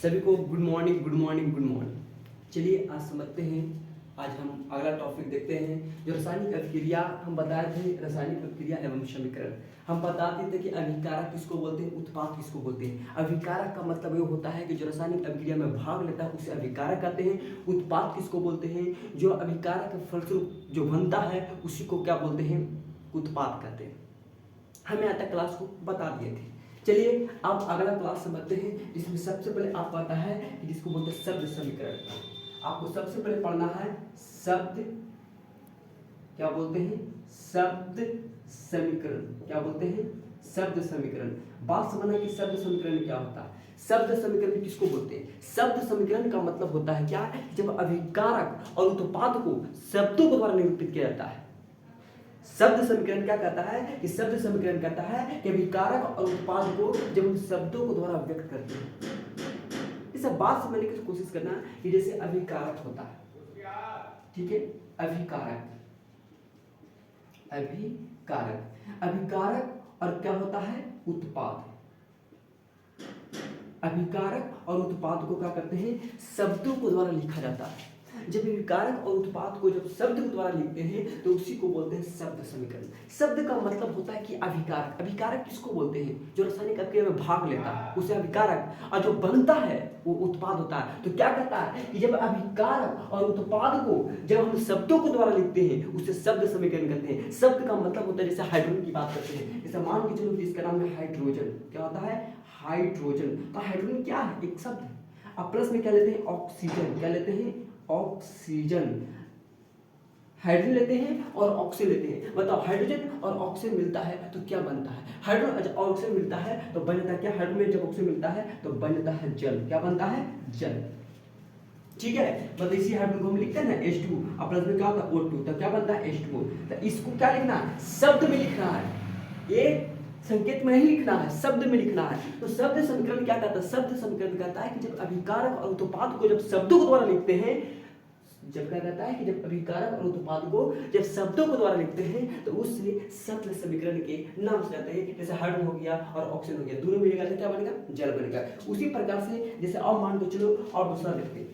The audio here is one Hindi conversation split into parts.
सभी को good morning good morning good morning. चलिए आज समझते हैं। आज हम अगला टॉपिक देखते हैं जो रासायनिक अभिक्रिया हम बताए थे। रासायनिक अभिक्रिया एवं समीकरण हम बताते थे कि अभिकारक किसको बोलते हैं, उत्पाद किसको बोलते हैं। अभिकारक का मतलब ये होता है कि जो रासायनिक अभिक्रिया में भाग लेता है उसे अभिकारक कहते हैं। उत्पाद किसको बोलते हैं, जो अभिकारक के फलस्वरूप जो बनता है उसी को क्या बोलते हैं, उत्पाद कहते हैं। हम यहाँ तक क्लास को बता दिए थे। चलिए अब अगला क्लास समझते हैं जिसमें सबसे पहले आपको आता है कि जिसको बोलते हैं शब्द समीकरण। आपको सबसे पहले पढ़ना है शब्द, क्या बोलते हैं, शब्द समीकरण। क्या बोलते हैं, शब्द समीकरण। बात समझना कि शब्द समीकरण क्या होता है। शब्द समीकरण किसको बोलते हैं, शब्द समीकरण का मतलब होता है क्या, जब अभिकारक और उत्पाद को शब्दों के द्वारा निरूपित किया जाता है। शब्द समीकरण क्या कहता है कि शब्द समीकरण कहता है कि अभिकारक और उत्पाद को जब हम शब्दों के द्वारा व्यक्त करते हैं। इस बात समझने की कोशिश करना कि जैसे अभिकारक होता है, ठीक है, अभिकारक अभिकारक अभिकारक और क्या होता है, उत्पाद। अभिकारक और उत्पाद को क्या करते हैं, शब्दों के द्वारा लिखा जाता है। जब अभिकारक और उत्पाद को जब शब्द के द्वारा लिखते हैं तो उसी को बोलते हैं शब्द समीकरण। शब्द का मतलब होता है कि अभिकारक। अभिकारक किसको बोलते हैं, जो रासायनिक अभिक्रिया में भाग लेता है उसे अभिकारक, और जो बनता है वो उत्पाद होता है। तो क्या कहता है कि जब अभिकारक और उत्पाद को जब हम शब्दों के द्वारा लिखते हैं उसे शब्द समीकरण कहते हैं। शब्द का मतलब होता है, जैसे हाइड्रोजन की बात करते हैं, जैसे मान के चलो इसका नाम है हाइड्रोजन। क्या होता है, हाइड्रोजन। तो हाइड्रोजन क्या है, एक शब्द है। अब प्लस में क्या लेते हैं, ऑक्सीजन। क्या लेते हैं, ऑक्सीजन। हाइड्रोजन लेते हैं और ऑक्सीजन लेते हैं। बताओ हाइड्रोजन और ऑक्सीजन मिलता है तो क्या बनता है, हाइड्रोजन और ऑक्सीजन मिलता है तो बन जाता है क्या, हाइड्रोजन में जब ऑक्सीजन मिलता है तो बन जाता है जल। क्या बनता है, जल। ठीक है, मतलब इसी हाइड्रोजन को हम लिखते हैं ना H2 और प्लस में क्या होता है O2, तो क्या बनता है H2O। तो इसको क्या लिखना है, शब्द में लिखना है, एक संकेत में ही लिखना है, शब्द में लिखना है। तो शब्द समीकरण क्या कहता है, शब्द समीकरण कहता है कि जब अभिकारक और उत्पाद को जब शब्दों के द्वारा लिखते हैं, जब क्या कहता है कि जब अभिकारक और उत्पाद को जब शब्दों के द्वारा लिखते हैं तो उससे शब्द समीकरण के नाम से जाते हैं। जैसे हाइड्रोजन हो गया और ऑक्सीजन हो गया, दोनों मिलेगा तो क्या बनेगा, जल बनेगा। उसी प्रकार से जैसे अब मान के चलो और दूसरा देखते हैं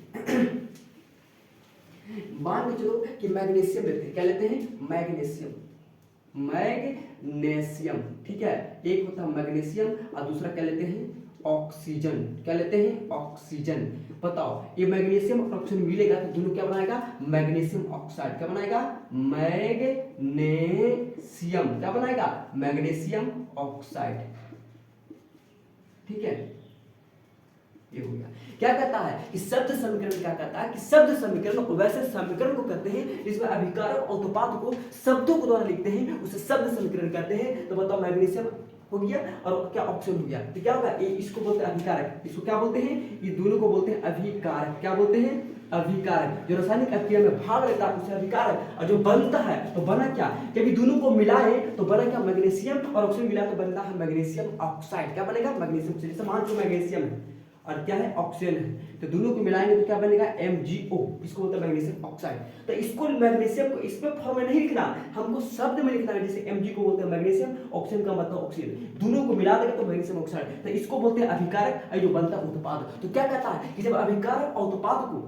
मान के चलो कि मैग्नीशियम लेते हैं। क्या लेते हैं, मैग्नीशियम। मैग्नीशियम, ठीक है, एक होता है मैग्नीशियम और दूसरा क्या लेते हैं, ऑक्सीजन। क्या लेते हैं, ऑक्सीजन। बताओ ये मैग्नीशियम और ऑक्सीजन मिलेगा तो दोनों क्या बनाएगा, मैग्नीशियम ऑक्साइड। क्या बनाएगा, मैग्नीशियम। क्या बनाएगा, मैग्नीशियम ऑक्साइड। ठीक है, ये हो गया। क्या कहता है कि शब्द समीकरण क्या कहता है कि शब्द समीकरण वैसे समीकरण को कहते हैं जिसमें अभिकारक और उत्पाद को शब्दों के द्वारा लिखते हैं, उसे शब्द समीकरण कहते हैं। तो बताओ मैग्नीशियम हो गया और क्या ऑक्सीजन हो गया, तो क्या होगा, ये इसको बोलते हैं अभिकारक। इसको क्या बोलते हैं, ये दोनों को बोलते हैं अभिकारक। क्या बोलते हैं, अभिकारक। जो रासायनिक अभिक्रिया में भाग लेता है उसे अभिकारक, और जो बनता है तो बना क्या, जब ये दोनों को मिलाए तो बना क्या, मैग्नीशियम और ऑक्सीजन मिला तो बनता है मैग्नीशियम ऑक्साइड। क्या बनेगा, मैग्नीशियम। जैसे मान लो मैग्नीशियम है और क्या है, ऑक्सीजन है, तो दोनों को मिलाएंगे तो क्या बनेगा, MgO। इसको बोलते हैं मैग्नीशियम ऑक्साइड। तो इसको मैग्नीशियम को इसमें फॉर्म में नहीं लिखना, हमको शब्द में लिखना है। जैसे Mg को बोलते हैं मैग्नीशियम, ऑक्सीजन का मतलब ऑक्सीजन, दोनों को मिला देंगे तो मैग्नीशियम ऑक्साइड। तो इसको बोलते हैं अभिकारक, और जो बनता है उत्पाद। तो क्या कहता है कि जब अभिकारक और उत्पाद को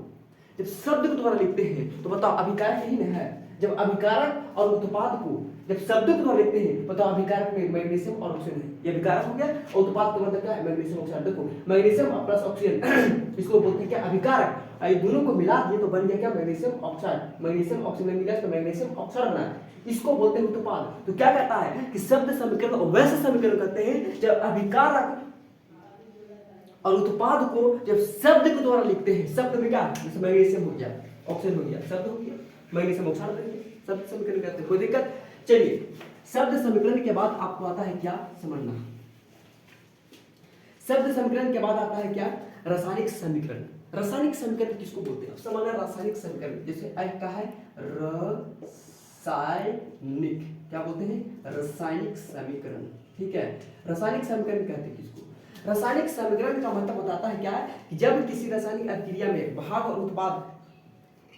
जब शब्द के द्वारा लिखते हैं तो बताओ अभिकारक यही ना है। जब अभिकारक और उत्पाद को जब शब्दों के द्वारा लिखते हैं बताओ अभिकारक में मैग्नीशियम और ऑक्सीजन है, ये अभिकारक हो गया, और उत्पाद का मतलब क्या है, मैग्नीशियम ऑक्साइड। देखो मैग्नीशियम प्लस ऑक्सीजन इसको बोलते हैं क्या, अभिकारक। ये दोनों को मिला दिए तो बन गया क्या, मैग्नीशियम ऑक्साइड। मैग्नीशियम ऑक्सीजन मिला तो मैग्नीशियम ऑक्साइड बना, इसको बोलते हैं उत्पाद। तो क्या कहता है कि शब्द समीकरण वैसे समीकरण कहते हैं जब अभिकारक और उत्पाद को जब शब्द के द्वारा लिखते हैं। शब्द में क्या, जैसे मैग्नीशियम हो गया, ऑक्सीजन हो गया, शब्द हो गया, मैग्नीशियम ऑक्साइड बन गया, शब्द समीकरण कहते हैं। कोई दिक्कत। चलिए शब्द समीकरण के बाद आपको आता है क्या, समझना, शब्द समीकरण के बाद आता है क्या, रासायनिक समीकरण। रासायनिक समीकरण किसको बोलते हैं, समझना, रासायनिक समीकरण जैसे का है रासायनिक, क्या बोलते हैं, रासायनिक समीकरण। ठीक है, रासायनिक समीकरण कहते हैं किसको, रासायनिक समीकरण का मतलब बताता है क्या कि जब किसी रासायनिक अभिक्रिया में भाग और उत्पाद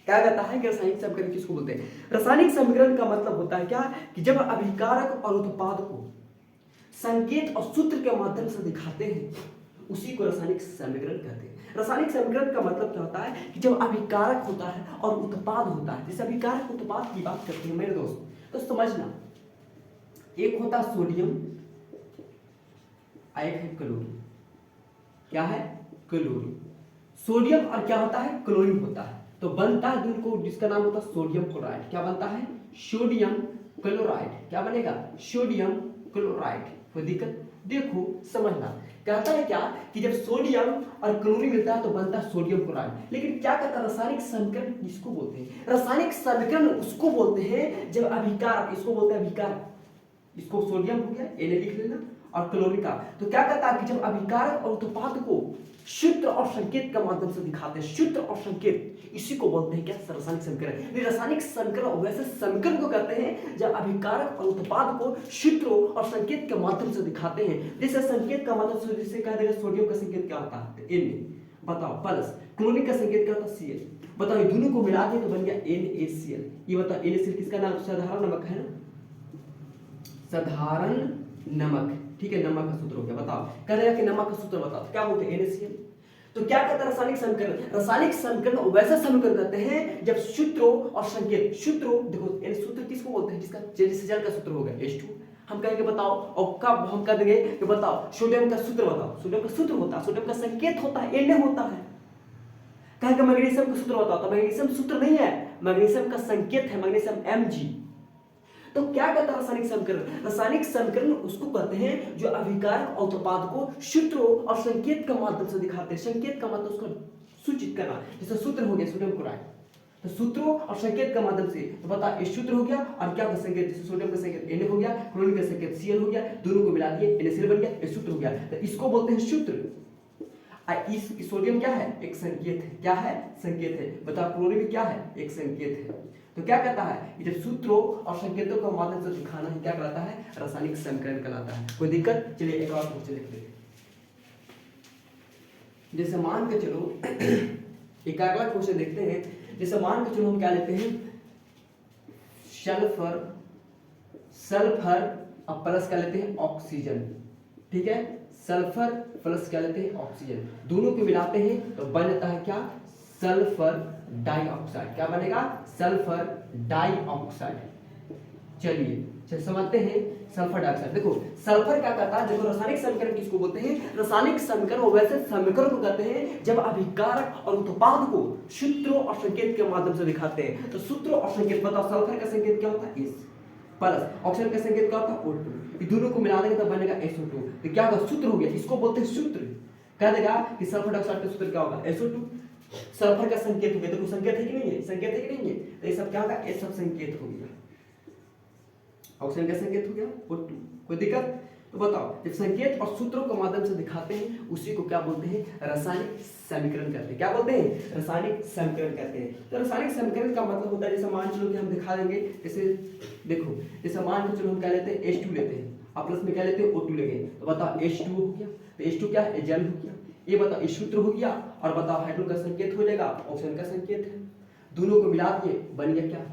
क्या कहता है कि रासायनिक समीकरण किसको बोलते हैं। रासायनिक समीकरण का मतलब होता है क्या कि जब अभिकारक और उत्पाद को संकेत और सूत्र के माध्यम से दिखाते हैं उसी को रासायनिक समीकरण कहते हैं। रासायनिक समीकरण का मतलब क्या होता है कि जब अभिकारक होता है और उत्पाद होता है, जैसे अभिकारक उत्पाद की बात करते हैं मेरे दोस्त, तो समझना, एक होता है सोडियम, एक है क्लोरीन। क्या है? क्लोरीन। सोडियम और क्या होता है? क्लोरीन होता है, तो बनता है दूध को जिसका नाम होता है सोडियम क्लोराइड। क्या बनता है? Sodium chloride. क्या बनेगा? Sodium chloride. कोई दिक्कत? देखो समझना, कहता है क्या कि जब सोडियम और क्लोरीन मिलता है तो बनता है सोडियम क्लोराइड। लेकिन क्या कहता है? रासायनिक समीकरण किसको बोलते हैं? रासायनिक समीकरण उसको बोलते हैं जब अभिकारक, इसको बोलते हैं अभिकारक। इसको सोडियम हो गया, एन लिख लेना, और क्लोरीन का। तो क्या कहता है कि जब अभिकारक और उत्पाद को सूत्र और संकेत के माध्यम से दिखाते हैं, सूत्र और संकेत, इसी को बोलते हैं क्या? रासायनिक समीकरण। रासायनिक समीकरण वैसे समीकरण को कहते हैं जब अभिकारक और उत्पाद को सूत्रों और संकेत के माध्यम से दिखाते हैं। जैसे संकेत का माध्यम से, जैसे कह देगा सोडियम का संकेत क्या होता है? एन, बताओ, प्लस। क्लोरीन का संकेत क्या होता है? Cl। बताओ, ये दोनों को मिला दे तो बन गया NaCl। ये बताओ NaCl किसका नाम? साधारण नमक है ना, साधारण नमक। ठीक है, नमक का सूत्र हो गया। बताओ, कहेगा कि नमक का सूत्र बताओ, क्या बोलते हैं? NaCl। तो क्या कहता है रासायनिक समीकरण? रासायनिक समीकरण वैसा समीकरण कहते हैं जब सूत्रों और संकेत, सूत्रों, देखो सूत्र किसको बोलते हैं? जिसका, जैसे जल का सूत्र हो गया H2, हम कहेंगे बताओ, और कब हम कह देंगे कि बताओ सोडियम का सूत्र बताओ। सोडियम का सूत्र होता है, सोडियम का संकेत होता है, Na होता है। कहेंगे मैग्नीशियम का सूत्र बताओ, तो मैग्नीशियम सूत्र नहीं है, मैग्नीशियम का संकेत है, मैग्नीशियम Mg। तो क्या कहता है रासायनिक समीकरण? रासायनिक समीकरण उसको कहते हैं जो अभिकारक और उत्पाद को सूत्रों और संकेत के माध्यम से दिखाते हैं। संकेत का मतलब उसको सूचित करना, जैसे सूत्र हो गया सोडियम क्लोराइड, तो सूत्रों और संकेत के माध्यम से, तो बता ये सूत्र हो गया और क्या का संकेत, जैसे सोडियम का संकेत Na हो गया, क्लोरीन का संकेत Cl हो गया, दोनों को मिला दिए NaCl बन गया, ये सूत्र हो गया। तो इसको बोलते हैं सूत्र। इस सोडियम क्या है? एक संकेत है। क्या है? संकेत है। बताओ क्लोरीन भी क्या है? एक संकेत है। तो क्या कहता है कि जब सूत्रों और संकेतों के माध्यम से दिखाना है, क्या कहलाता है? रासायनिक समीकरण कहलाता है। कोई दिक्कत? चलिए एक और क्वेश्चन देखते हैं। जैसे मान के चलो एक अगला क्वेश्चन देखते हैं। जैसे मान के चलो हम क्या लेते हैं? सल्फर, सल्फर और प्लस क्या लेते हैं? ऑक्सीजन। ठीक है, सल्फर प्लस क्या लेते हैं? ऑक्सीजन। दोनों को मिलाते हैं तो बन जाता है क्या? Sulphur dioxide. क्या बनेगा? Sulphur dioxide. चलिए समझते हैं सल्फर डाइऑक्साइड। देखो सल्फर क्या कहता है? देखो रासायनिक समीकरण किसको बोलते हैं? रासायनिक समीकरण वैसे समीकरण को कहते हैं जब अभिकारक और उत्पाद को सूत्रों और संकेत के माध्यम से दिखाते हैं। तो सूत्रों और संकेत बताओ, सल्फर का संकेत क्या होता है? S, प्लस ऑक्सीजन का संकेत क्या होता है? O2। ये दोनों को मिला देंगे तो बनेगा SO2। तो क्या होगा? सूत्र हो गया, इसको बोलते हैं सूत्र। कह देगा कि सल्फर डाइऑक्साइड का सूत्र क्या होगा? SO2। सल्फर का संकेत हो गया, देखो संकेत है कि नहीं है? संकेत है कि नहीं है? तो ये सब क्या होगा? ये सब संकेत हो गया। ऑक्सीजन का संकेत हो गया O2। कोई दिक्कत? तो बताओ, जब संकेत और सूत्रों के माध्यम से दिखाते हैं उसी को क्या बोलते हैं? रासायनिक समीकरण कहते हैं। क्या बोलते हैं? रासायनिक समीकरण कहते हैं। तो रासायनिक समीकरण का मतलब होता है, जैसे मान चलो कि हम दिखा देंगे, जैसे देखो, जैसे मान के चलो हम क्या लेते हैं? H2 लेते हैं, और प्लस में क्या लेते हैं? O2 लेंगे। तो बताओ H2 हो गया, तो H2 क्या है? जल हो गया। ये बताओ ये सूत्र हो गया, और बताओ हाइड्रोजन का संकेत हो जाएगा, ऑक्सीजन का संकेत है, दोनों को मिला दिए बन गया क्या?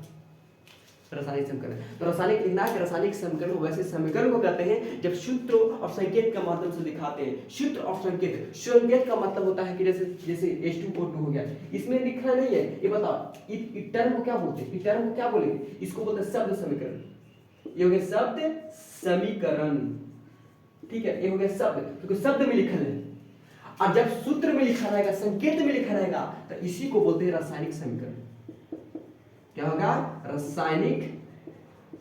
रासायनिक समीकरण। तो रासायनिक लिखना है कि रासायनिक समीकरण वैसे समीकरण को कहते हैं जब सूत्रों और संकेत के माध्यम से दिखाते हैं। सूत्र और संकेत, संकेत का मतलब होता है कि जैसे H2O2 हो गया, इसमें लिखना नहीं है। ये बताओ इस टर्म को क्या बोलते हैं? इस टर्म को क्या बोलेंगे? इसको बोलते हैं शब्द समीकरण। ये हो गया शब्द समीकरण। ठीक है, ये हो गया शब्द, क्योंकि शब्द में लिखा है, और जब सूत्र में लिखा रहेगा, संकेत में लिखा रहेगा, तो इसी को बोलते हैं रासायनिक समीकरण। क्या होगा? रासायनिक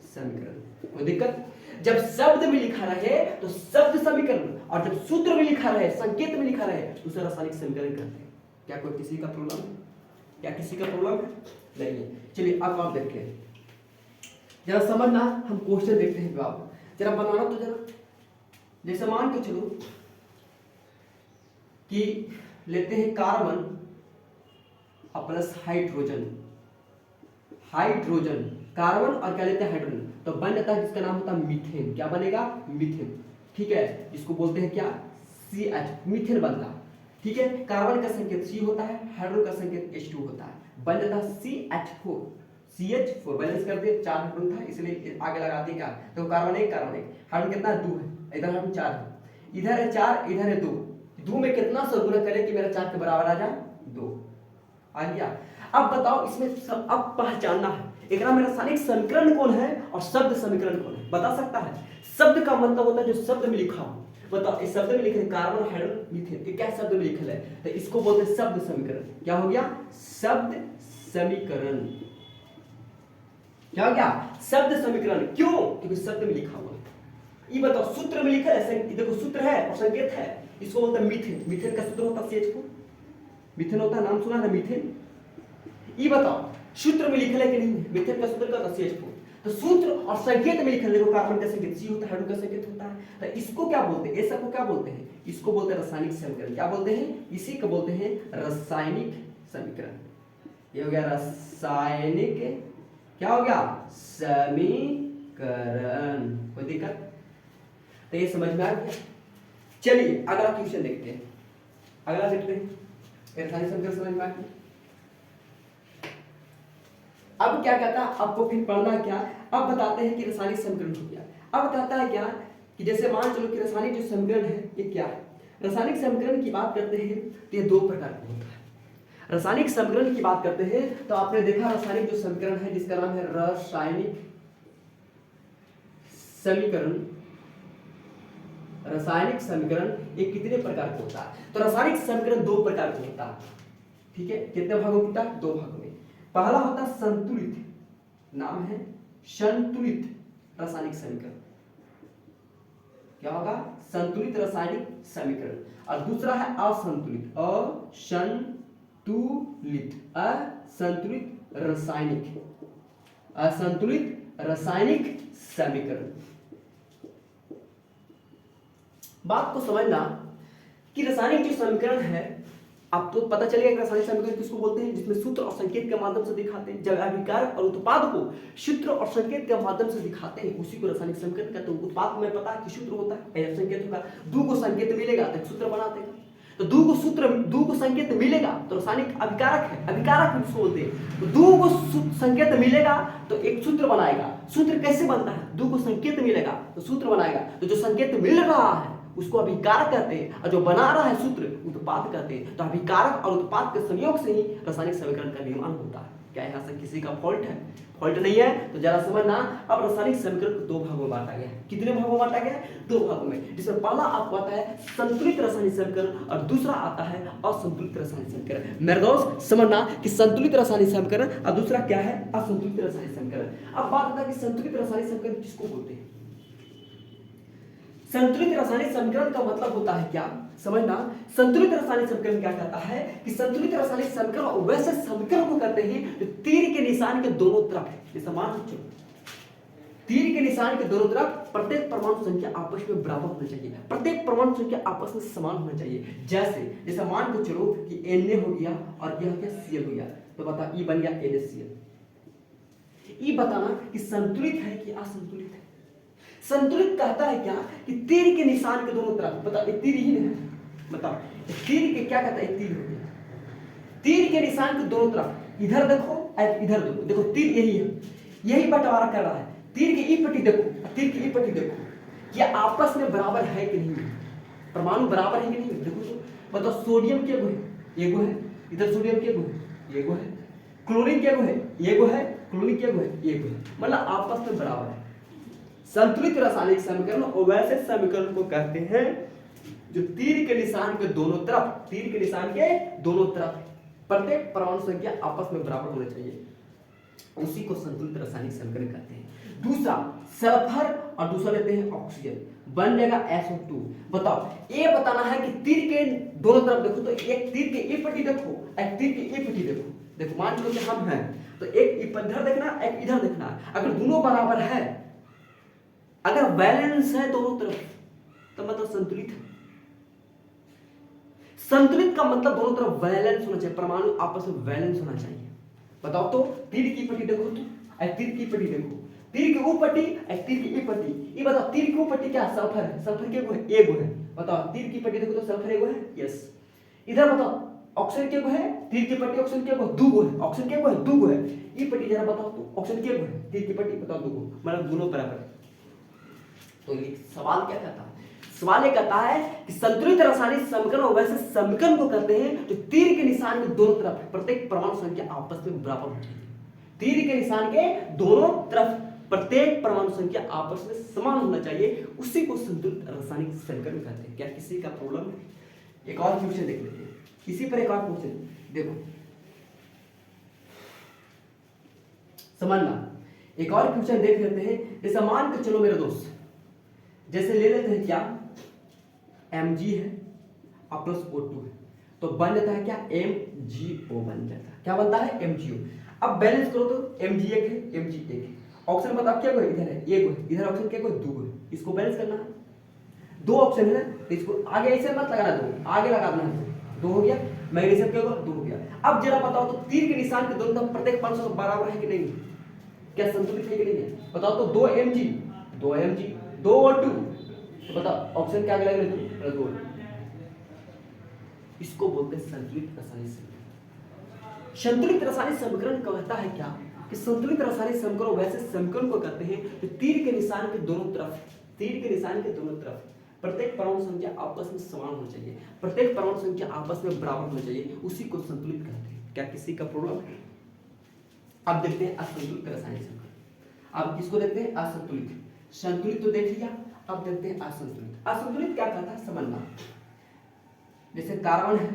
समीकरण। कोई दिक्कत? जब शब्द में लिखा रहे तो शब्द समीकरण, और जब सूत्र में लिखा रहे, संकेत में लिखा रहे, तो उसे रासायनिक समीकरण कहते हैं। क्या कोई किसी का प्रॉब्लम? क्या किसी का प्रॉब्लम नहीं है? चलिए अब आप देखते हैं, जरा समझना, हम क्वेश्चन देखते हैं। जवाब जरा बनाना तो जरा। जैसे मान के चलो कि लेते हैं carbon plus hydrogen, hydrogen, carbon और क्या लेते हैं? हाइड्रोजन, तो बन जाता है जिसका नाम होता है मीथेन। क्या बनेगा? मीथेन। ठीक है, इसको बोलते हैं क्या? CH, मीथेन बनता है। ठीक है, कार्बन का संकेत C होता है, हाइड्रोजन का संकेत H2 होता है, बन जाता है CH4। CH4 बैलेंस कर दिए, 4 हाइड्रोजन था इसलिए आगे लगा दिए क्या? तो कार्बन 1, कार्बन 1, हाइड्रोजन कितना? 2 है, इधर हाइड्रोजन 4 है, इधर है 4, इधर है 2, 2 में कितना सा गुना करें कि मेरा 4 के बराबर आ जाए 2 आ गया। अब बताओ इसमें सब अब पहचानना है एक में रासायनिक समीकरण कौन है और शब्द समीकरण कौन है, बता सकता है। शब्द का मतलब होता है जो शब्द में लिखा हो। बताओ इस शब्द में लिखे कार्बन हाइड्रोजन मीथेन ये क्या शब्द में लिखा है, तो इसको बोलते हैं शब्द समीकरण। क्या हो गया, शब्द समीकरण। क्या हो गया, शब्द समीकरण। क्यों, क्योंकि शब्द में लिखा हुआ है। ये बताओ सूत्र में लिखा है, देखो सूत्र है और संकेत है, इसको बोलते हैं मीथेन। मीथेन का सूत्र होता है CH4, मीथेन होता है, नाम सुना है मीथेन। ये बताओ सूत्र में लिखा है कि नहीं, मीथेन का सूत्र क्या होता है CH4। तो सूत्र और संकेत में लिखा है, देखो कार्बन का संकेत C होता है, हाइड्रोजन का संकेत होता है। तो इसको क्या बोलते हैं, ऐसा को क्या बोलते हैं, इसको बोलते हैं रासायनिक समीकरण। क्या बोलते हैं, इसी को बोलते हैं रासायनिक समीकरण। ये हो गया रासायनिक, क्या हो गया, समीकरण। कोई दिक्कत, तो ये समझ में आ गया। चलिए अगला क्वेश्चन देखते हैं, अगला देखते हैं। रासायनिक समीकरण समझ में आ गया। अब क्या कहता है, आपको फिर पढ़ना क्या, अब बताते हैं कि रासायनिक समीकरण हो गया। अब बताता है क्या कि जैसे मान चलो कि रासायनिक जो समीकरण है ये क्या है। रासायनिक समीकरण की बात करते हैं तो ये 2 प्रकार का होता है। रासायनिक समीकरण की बात करते हैं तो आपने देखा रासायनिक जो समीकरण है जिसका नाम है रासायनिक समीकरण। रासायनिक समीकरण ये कितने प्रकार का होता है, तो रासायनिक समीकरण 2 प्रकार का होता है। ठीक है, कितने भागों में होता है, 2 भागों में। पहला होता है संतुलित, नाम है संतुलित रासायनिक समीकरण। क्या होगा, संतुलित रासायनिक समीकरण। और दूसरा है असंतुलित, असंतुलित रासायनिक, असंतुलित रासायनिक समीकरण। बात को समझना कि रासायनिक जो समीकरण है, आपको तो पता चलेगा कि रासायनिक समीकरण किसको बोलते हैं, जिसमें सूत्र और संकेत के माध्यम से दिखाते हैं। जब अभिकारक और उत्पाद को सूत्र और संकेत के माध्यम से दिखाते हैं उसी को रासायनिक समीकरण कहते हैं। उत्पाद में पता है कि सूत्र होता है, संकेत होगा। 2 को संकेत मिलेगा तो सूत्र बनाते हैं। तो 2 को सूत्र, 2 को संकेत मिलेगा तो रासायनिक अभिकारक है, अभिकारक किसको बोलते हैं। तो 2 को संकेत मिलेगा तो एक सूत्र बनाएगा। सूत्र कैसे बनता है, 2 को संकेत मिलेगा तो सूत्र बनाएगा। तो जो संकेत मिल रहा है उसको अभिकारक कहते हैं और जो बना रहा है सूत्र उत्पाद कहते हैं। तो अभिकारक और उत्पाद के संयोग से ही रासायनिक समीकरण का निर्माण होता है। क्या यहाँ से किसी का फॉल्ट है, फॉल्ट नहीं है, तो जरा समझना। अब रासायनिक समीकरण को 2 भागों में बांटा गया है। कितने भागों में बांटा गया है, 2 भागों में, जिसमें पहला आपको आता है संतुलित रासायनिक समीकरण और दूसरा आता है असंतुलित रासायनिक समीकरण। मेरे दोस्त समझना कि संतुलित रासायनिक समीकरण और दूसरा क्या है, असंतुलित रासायनिक समीकरण। अब बात आता है कि संतुलित रासायनिक समीकरण किसको बोलते हैं। संतुलित रासायनिक समीकरण का मतलब होता है क्या, समझना। संतुलित रासायनिक समीकरण क्या कहता है कि संतुलित रासायनिक समीकरण वैसे समीकरण को कहते हैं जो तीर के निशान के दोनों तरफ है। जैसे मान लो तीर के निशान के दोनों तरफ प्रत्येक परमाणु संख्या आपस में बराबर होना चाहिए, प्रत्येक परमाणु संख्या आपस में समान होना चाहिए। जैसे मान को चलो कि Na हो गया और यह क्या Cl हो गया, तो बता E बन गया NaCl। ये बताना कि संतुलित है कि असंतुलित है। संतुलित कहता है क्या कि तीर के निशान के दोनों तरफ, बता ये तीर ही है, बताओ तीर के क्या कहता है, तीर हो गया। तीर के निशान के दोनों तरफ, इधर देखो इधर देखो, देखो तीर यही है, यही बंटवारा कर रहा है। तीर की ई पट्टी देखो, तीर की ई पट्टी देखो, ये आपस में बराबर है कि नहीं, परमाणु बराबर है कि नहीं, देखो तो बताओ। सोडियम के गो है, ये गो है, इधर सोडियम के गो है, ये गो है। क्लोरीन के गो है, ये गो है, क्लोरीन के गो है, ये गो है, मतलब आपस में बराबर है। संतुलित रासायनिक समीकरण वैसे समीकरण को कहते हैं जो तीर के निशान के दोनों तरफ, तीर के निशान के दोनों तरफ प्रत्येक परमाणु संख्या आपस में बराबर होना चाहिए, उसी को संतुलित रासायनिक समीकरण कहते हैं। दूसरा सल्फर और दूसरा लेते हैं ऑक्सीजन, बन जाएगा SO2। बताओ ये बताना है कि तीर के दोनों तरफ देखो, तो एक तीर के ए पट्टी देखो, एक तीर के ए पट्टी देखो। देखो मान लो कि हम हैं तो एक इधर देखना, एक इधर देखना। अगर दोनों बराबर है, अगर बैलेंस है दोनों तरफ, तो मतलब संतुलित है। संतुलित का मतलब दोनों तरफ बैलेंस होना चाहिए, परमाणु आपस में बैलेंस होना चाहिए। बताओ तो तीर की पट्टी देखो, तो तीर की पट्टी देखो, तीर की ऊ पट्टी, तीर की ई पट्टी। ये बताओ तीर की ऊ पट्टी क्या, सल्फर है, सल्फर के गो है, ए गो है। बताओ तीर की पट्टी देखो तो सल्फर ए गो है, यस। इधर बताओ ऑक्सीजन के गो है, तीर की पट्टी ऑक्सीजन के गो दो गो है, ऑक्सीजन के गो है दो गो है। ई पट्टी जरा बताओ तो ऑक्सीजन के गो है, तीर की पट्टी बताओ दो गो, मतलब दोनों बराबर है। तो ये सवाल क्या कहता है, सवाल ये कहता है कि संतुलित रासायनिक समीकरण वैसे समीकरण को कहते हैं जो तीर के निशान के दोनों तरफ प्रत्येक परमाणु संख्या आपस में बराबर होनी चाहिए। तीर के निशान के दोनों तरफ प्रत्येक परमाणु संख्या आपस में समान होना चाहिए, उसी को संतुलित रासायनिक समीकरण कहते हैं। क्या किसी का प्रॉब्लम है? एक और क्वेश्चन देख लेते हैं, इसी पर एक और क्वेश्चन देखो, समझना। एक और क्वेश्चन देख लेते हैं, जैसे मान के चलो मेरे दोस्त, जैसे ले लेते हैं क्या Mg है और प्लस O2 है, तो बन जाता है क्या MgO बन जाता है। क्या बनता है? MgO। अब बैलेंस करो तो Mg एक है, Mg एक है। ऑप्शन बताओ क्या कोई इधर है एक है, इधर ऑप्शन क्या कोई दो है, इसको बैलेंस करना है। दो ऑप्शन है तो इसको आगे ऐसे मत लगाना, दो आगे लगाना है, दो हो गया, मैग्नीशियम क्या होगा दो हो गया। अब जरा बताओ तो तीर के निशान के दोनों तरफ प्रत्येक परमाणु बराबर है कि नहीं, क्या संतुलित है कि नहीं है? बताओ तो 2 Mg 2 O2, तो बताओ ऑप्शन क्या लगेगा? दो। इसको बोलते हैं संतुलित रासायनिक समीकरण। संतुलित रासायनिक समीकरण कहता है क्या कि संतुलित रासायनिक समीकरण वैसे समीकरण को कहते हैं जो तीर के निशान के दोनों तरफ प्रत्येक परमाणु संख्या आपस में समान होनी चाहिए, प्रत्येक परमाणु संख्या आपस में बराबर होना चाहिए, उसी को संतुलित कहते हैं। क्या किसी का प्रॉब्लम है? अब देखते हैं असंतुलित रासायनिक समीकरण। अब किसको देखते हैं? असंतुलित। संतुलित तो देख लिया, अब देखते हैं असंतुलित। असंतुलित क्या कहता है समझना। जैसे कार्बन है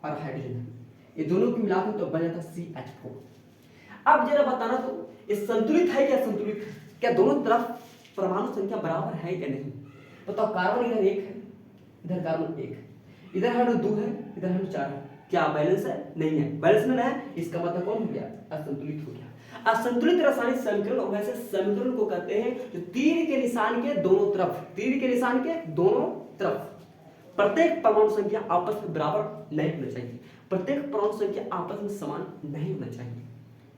और हाइड्रोजन है, ये दोनों की मिलाकर तो बन जाता है CH4। अब जरा बताना तो ये संतुलित है क्या असंतुलित है? क्या दोनों तरफ परमाणु संख्या बराबर है क्या नहीं? बताओ कार्बन इधर एक है, इधर कार्बन एक है, इधर हाइड्रोजन दो है, इधर हाइड्रोजन चार है, क्या बैलेंस है? नहीं है। बैलेंस में है, इसका मतलब कौन हो गया? असंतुलित हो गया। असंतुलित रासायनिक समीकरण वैसे समीकरण को कहते हैं जो तीर के निशान के दोनों तरफ प्रत्येक परमाणु संख्या आपस में बराबर नहीं होना चाहिए, प्रत्येक परमाणु संख्या आपस में समान नहीं होना चाहिए,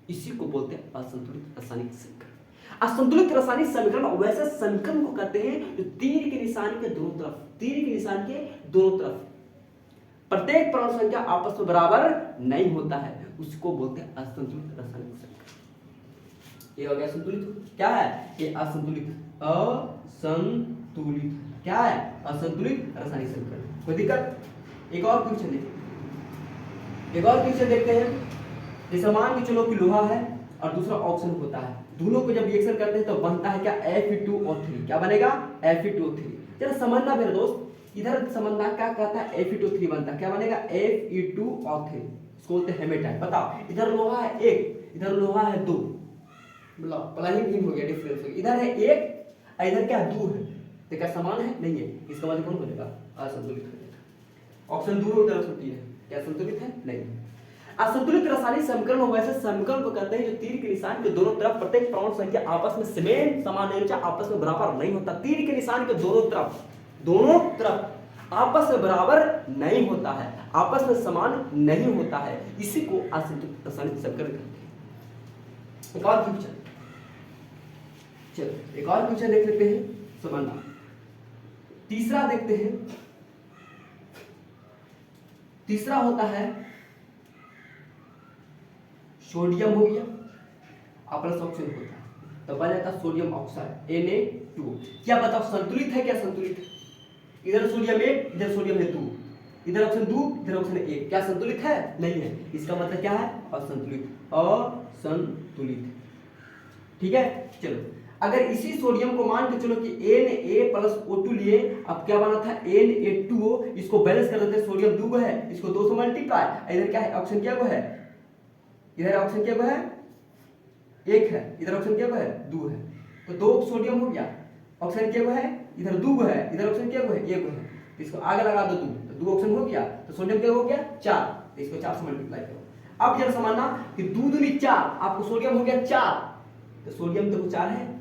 इसी को बोलते हैं असंतुलित रासायनिक समीकरण। असंतुलित रासायनिक समीकरण वैसे समीकरण को कहते हैं जो तीर के निशान के दोनों तरफ प्रत्येक परमाणु संख्या आपस में बराबर नहीं होता है, उसको बोलते हैं असंतुलित रासायनिक समीकरण। ये हो गया संतुलित। क्या है ये? असंतुलित। क्या है? असंतुलित रासायनिक समीकरण। कोई दिक्कत? एक और क्वेश्चन देखते हैं। जैसे मान के चलो कि लोहा है और दूसरा ऑक्सीजन होता है, दोनों को जब रिएक्शन करते हैं तो बनता है क्या? Fe2O3। क्या बनेगा? Fe2O3। जरा समझना मेरे दोस्त, इधर समझना क्या कहता है? Fe2O3 बनता है, क्या बनेगा? Fe2O3। इसको बोलते हैं हेमेटाइट। बताओ इधर लोहा है एक, इधर लोहा है दो, मतलब प्लानिंग हो गया, डिफरेंस हो गया। इधर है एक, इधर क्या दो है, तो क्या समान है? नहीं है। इसका मतलब कौन बनेगा? असंतुलित हो जाएगा। ऑप्शन दो इधर होती है, क्या संतुलित है? नहीं। असंतुलित रासायनिक समीकरण वैसे समीकरण को कहते हैं जो तीर के निशान के दोनों तरफ प्रत्येक परमाणु संख्या आपस में समान नहीं होता, आपस में बराबर नहीं होता। तीर के निशान के दोनों तरफ आपस में बराबर नहीं होता है, आपस में समान नहीं होता है, इसी को असंतुलित रासायनिक समीकरण कहते हैं। एक और क्वेश्चन, चलो एक और क्वेश्चन देख लेते हैं, समझना। तीसरा देखते हैं। तीसरा होता है सोडियम हो गया और प्लस ऑक्सीजन होता है तो बन जाता है सोडियम ऑक्साइड Na2। क्या बताओ संतुलित है क्या? संतुलित है। इधर सोडियम एक, इधर सोडियम है दो, इधर ऑक्सीजन दो, इधर ऑक्सीजन एक, क्या संतुलित है? नहीं है। इसका मतलब क्या है? असंतुलित। ठीक है। चलो अगर इसी सोडियम को मान के चलो कि Na+O2 लिए, अब क्या बना था? Na2O। इसको बैलेंस कर देते हैं, सोडियम 2 है, इसको 2 से मल्टीप्लाई, इधर क्या है? ऑक्सीजन क्या को है? इधर ऑक्सीजन क्या को है? एक है, इधर ऑक्सीजन क्या को है? 2 है, तो 2 सोडियम हो गया। ऑक्सीजन क्या को है? इधर 2 है, इधर ऑक्सीजन क्या को है? 1 है, तो इसको आगे लगा दो 2, तो 2 ऑक्सीजन हो गया, तो सोडियम क्या हो गया? 4, तो इसको 4 से मल्टीप्लाई करो। अब जरा समझना कि 2 दूनी 4, आपको सोडियम हो गया 4, तो सोडियम देखो 4 है।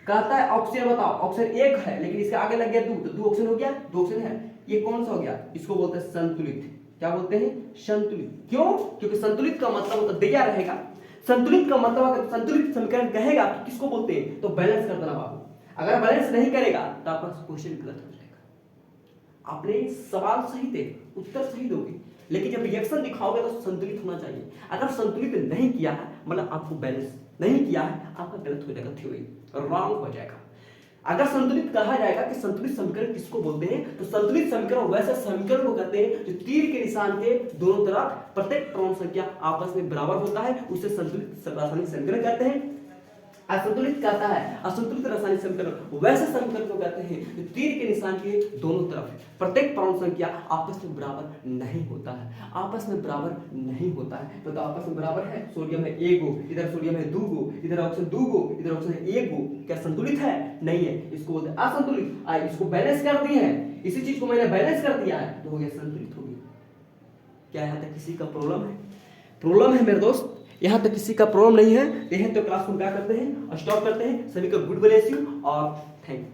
कहता है ऑक्सीजन बताओ, ऑक्सीजन 1 है लेकिन इसके आगे लग गया 2, तो 2 ऑक्सीजन हो गया, 2 ऑक्सीजन है, ये कौन सा हो गया? इसको बोलते हैं संतुलित। क्या बोलते हैं? संतुलित। क्यों? क्योंकि संतुलित का मतलब तो दिया रहेगा, संतुलित का मतलब अगर संतुलित समीकरण कहेगा तो किसको बोलते हैं? तो बैलेंस कर देना बाबू। अगर बैलेंस नहीं करेगा तो आपका क्वेश्चन गलत हो जाएगा। आपने सवाल सही थे, उत्तर सही दोगे, लेकिन जब रिएक्शन दिखाओगे तो संतुलित होना चाहिए। अगर संतुलित नहीं किया है मतलब आपको बैलेंस नहीं किया है, आपका गलत हो जाएगा, थ्योरी रॉन्ग हो जाएगा। अगर संतुलित कहा जाएगा कि संतुलित समीकरण किसको बोलते हैं, तो संतुलित समीकरण वैसे समीकरण को कहते हैं जो तीर के निशान के दोनों तरफ प्रत्येक पूर्ण संख्या आपस में बराबर होता है, उसे संतुलित रासायनिक समीकरण कहते हैं। असंतुलित कहता है, असंतुलित रासायनिक समीकरण वैसे समीकरण को कहते हैं जो तीर के निशान के दोनों तरफ प्रत्येक पूर्ण संख्या आपस में बराबर नहीं होता है, आपस में बराबर नहीं होता है। तो आपस में बराबर है, सोडियम है 1 गो, इधर सोडियम है 2 गो, इधर ऑक्सीजन 2 गो, इधर ऑक्सीजन है 1 गो, क्या संतुलित है? नहीं है, इसको बोलते हैं असंतुलित। इसको बैलेंस कर दिए हैं, इसी चीज को मैंने बैलेंस कर दिया है तो हो गया संतुलित हो गया। क्या यहाँ तक किसी का प्रॉब्लम है? प्रॉब्लम है मेरे दोस्त? यहाँ तक किसी का प्रॉब्लम नहीं है? तो क्लास को क्या करते हैं, स्टॉप करते हैं। सभी को गुड ब्लेस यू और थैंक यू।